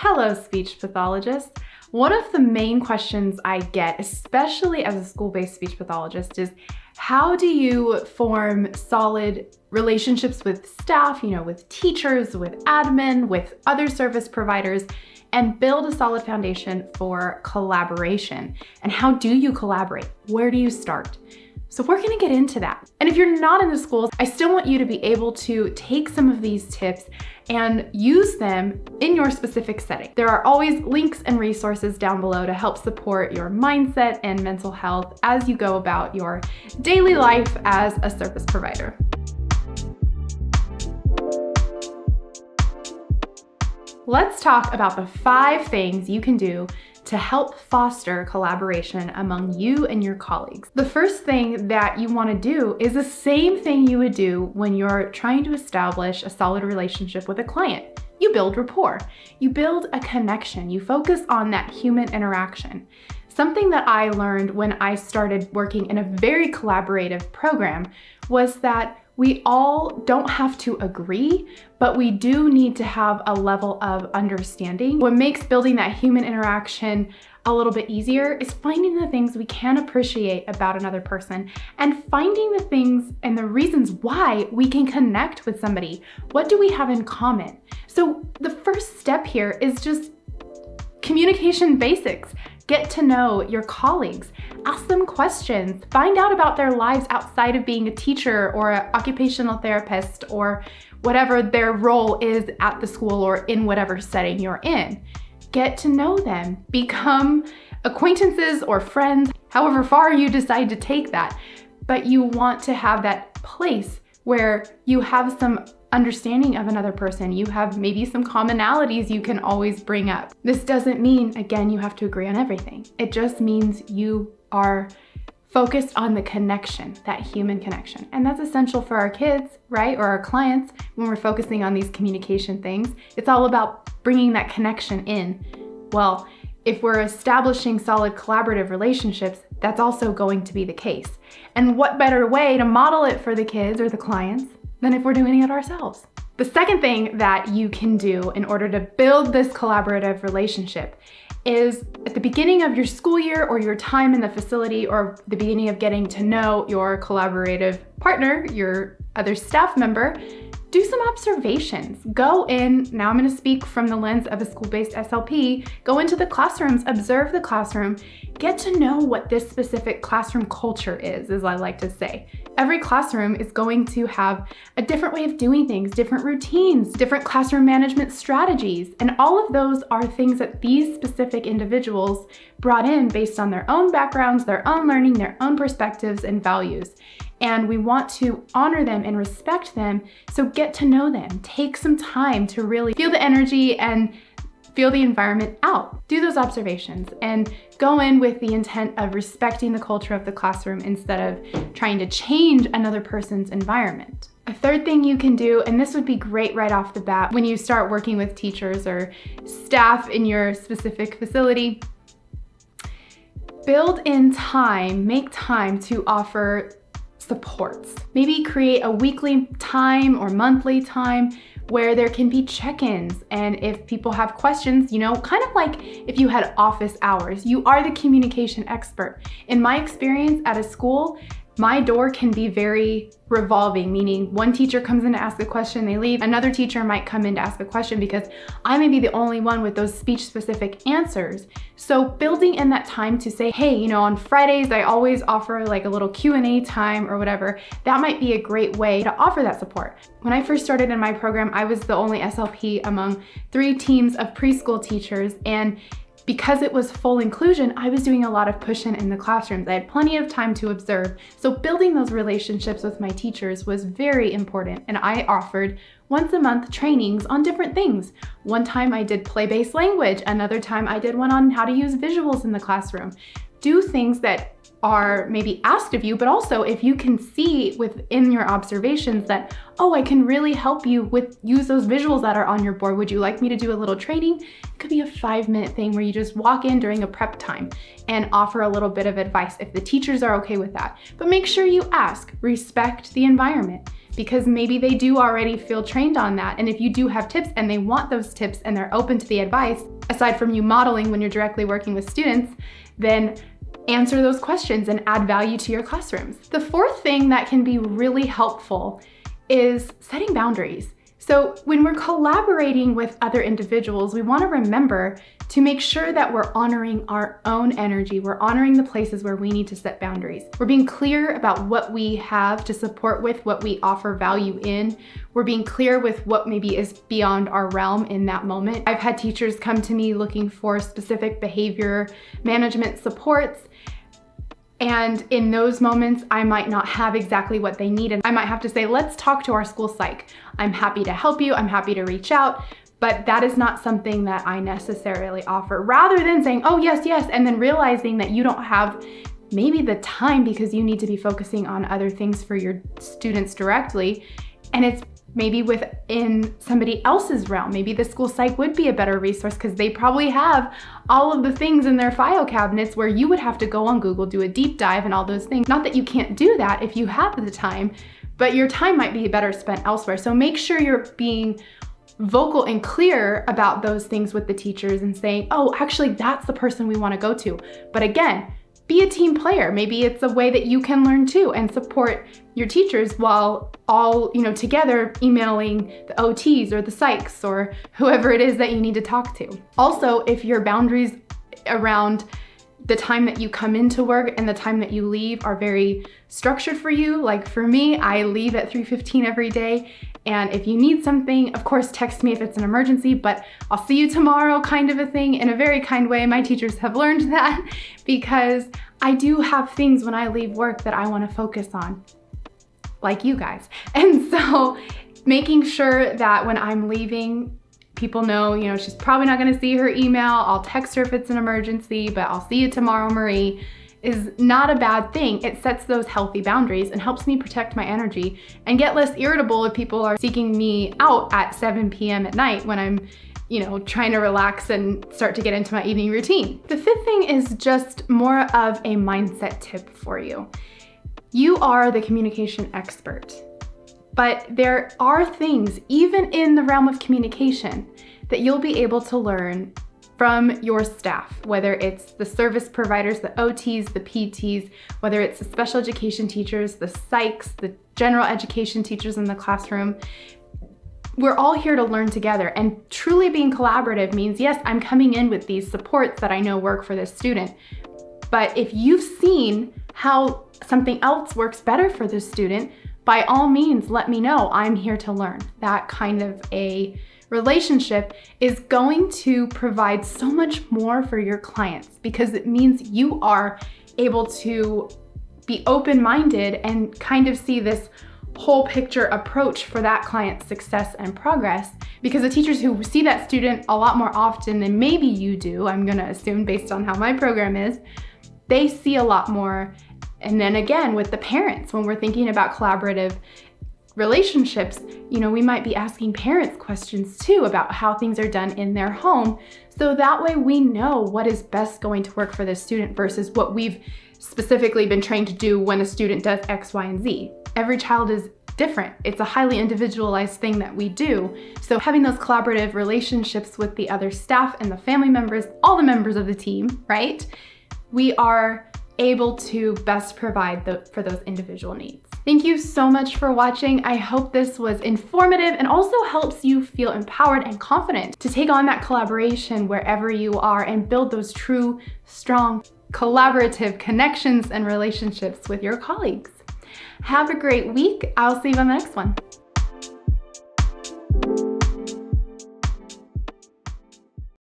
Hello, speech pathologists. One of the main questions I get, especially as a school-based speech pathologist, is how do you form solid relationships with staff, with teachers, with admin, with other service providers, and build a solid foundation for collaboration? And how do you collaborate? Where do you start? So we're gonna get into that. And if you're not in the schools, I still want you to be able to take some of these tips and use them in your specific setting. There are always links and resources down below to help support your mindset and mental health as you go about your daily life as a service provider. Let's talk about the 5 things you can do to help foster collaboration among you and your colleagues. The first thing that you want to do is the same thing you would do when you're trying to establish a solid relationship with a client. You build rapport. You build a connection. You focus on that human interaction. Something that I learned when I started working in a very collaborative program was that we all don't have to agree, but we do need to have a level of understanding. What makes building that human interaction a little bit easier is finding the things we can appreciate about another person and finding the things and the reasons why we can connect with somebody. What do we have in common? So the first step here is just communication basics. Get to know your colleagues, ask them questions, find out about their lives outside of being a teacher or an occupational therapist or whatever their role is at the school or in whatever setting you're in. Get to know them, become acquaintances or friends, however far you decide to take that. But you want to have that place where you have some understanding of another person. You have maybe some commonalities you can always bring up. This doesn't mean, again, you have to agree on everything. It just means you are focused on the connection, that human connection. And that's essential for our kids, right? Or our clients when we're focusing on these communication things. It's all about bringing that connection in. Well, if we're establishing solid collaborative relationships, that's also going to be the case. And what better way to model it for the kids or the clients than if we're doing it ourselves? The second thing that you can do in order to build this collaborative relationship is at the beginning of your school year or your time in the facility or the beginning of getting to know your collaborative partner, your other staff member, do some observations. Go in, now I'm going to speak from the lens of a school-based SLP, go into the classrooms, observe the classroom, get to know what this specific classroom culture is, as I like to say. Every classroom is going to have a different way of doing things, different routines, different classroom management strategies, and all of those are things that these specific individuals brought in based on their own backgrounds, their own learning, their own perspectives and values. And we want to honor them and respect them, so get to know them. Take some time to really feel the energy and feel the environment out. Do those observations and go in with the intent of respecting the culture of the classroom instead of trying to change another person's environment. A third thing you can do, and this would be great right off the bat when you start working with teachers or staff in your specific facility, build in time, make time to offer supports. Maybe create a weekly time or monthly time where there can be check-ins, and if people have questions, kind of like if you had office hours, you are the communication expert. In my experience at a school, my door can be very revolving, meaning one teacher comes in to ask a question, they leave. Another teacher might come in to ask a question because I may be the only one with those speech-specific answers. So building in that time to say, hey, on Fridays, I always offer like a little Q&A time or whatever, that might be a great way to offer that support. When I first started in my program, I was the only SLP among 3 teams of preschool teachers, and because it was full inclusion, I was doing a lot of push-in in the classrooms. I had plenty of time to observe. So building those relationships with my teachers was very important, and I offered once a month trainings on different things. One time I did play-based language, another time I did one on how to use visuals in the classroom. Do things that are maybe asked of you, but also if you can see within your observations that, oh, I can really help you use those visuals that are on your board. Would you like me to do a little training? It could be a 5-minute thing where you just walk in during a prep time and offer a little bit of advice if the teachers are okay with that. But make sure you ask, respect the environment. because maybe they do already feel trained on that. And if you do have tips and they want those tips and they're open to the advice, aside from you modeling when you're directly working with students, then answer those questions and add value to your classrooms. The fourth thing that can be really helpful is setting boundaries. So when we're collaborating with other individuals, we want to remember to make sure that we're honoring our own energy. We're honoring the places where we need to set boundaries. We're being clear about what we have to support with, what we offer value in. We're being clear with what maybe is beyond our realm in that moment. I've had teachers come to me looking for specific behavior management supports. And in those moments, I might not have exactly what they need. And I might have to say, let's talk to our school psych. I'm happy to help you. I'm happy to reach out. But that is not something that I necessarily offer. Rather than saying, oh, yes, yes, and then realizing that you don't have maybe the time because you need to be focusing on other things for your students directly. And it's maybe within somebody else's realm. Maybe the school psych would be a better resource because they probably have all of the things in their file cabinets where you would have to go on Google, do a deep dive and all those things. Not that you can't do that if you have the time, but your time might be better spent elsewhere. So make sure you're being vocal and clear about those things with the teachers and saying, oh, actually, that's the person we want to go to. But again, be a team player. Maybe it's a way that you can learn too and support your teachers while all, together emailing the OTs or the psychs or whoever it is that you need to talk to. Also, if your boundaries around the time that you come into work and the time that you leave are very structured for you, like for me, I leave at 3:15 every day. And if you need something, of course, text me if it's an emergency, but I'll see you tomorrow kind of a thing in a very kind way. My teachers have learned that because I do have things when I leave work that I want to focus on, like you guys. And so making sure that when I'm leaving, people know, she's probably not going to see her email. I'll text her if it's an emergency, but I'll see you tomorrow, Marie, is not a bad thing. It sets those healthy boundaries and helps me protect my energy and get less irritable if people are seeking me out at 7 p.m. at night when I'm, trying to relax and start to get into my evening routine. The fifth thing is just more of a mindset tip for you. You are the communication expert, but there are things, even in the realm of communication, that you'll be able to learn from your staff, whether it's the service providers, the OTs, the PTs, whether it's the special education teachers, the psychs, the general education teachers in the classroom. We're all here to learn together, and truly being collaborative means, yes, I'm coming in with these supports that I know work for this student, but if you've seen how something else works better for this student, by all means, let me know. I'm here to learn. That kind of a relationship is going to provide so much more for your clients because it means you are able to be open-minded and kind of see this whole picture approach for that client's success and progress, because the teachers who see that student a lot more often than maybe you do, I'm gonna assume based on how my program is, they see a lot more. And then again, with the parents, when we're thinking about collaborative relationships, we might be asking parents questions too about how things are done in their home. So that way we know what is best going to work for the student versus what we've specifically been trained to do when a student does X, Y, and Z. Every child is different. It's a highly individualized thing that we do. So having those collaborative relationships with the other staff and the family members, all the members of the team, right? We are able to best provide for those individual needs. Thank you so much for watching. I hope this was informative and also helps you feel empowered and confident to take on that collaboration wherever you are and build those true, strong, collaborative connections and relationships with your colleagues. Have a great week. I'll see you on the next one.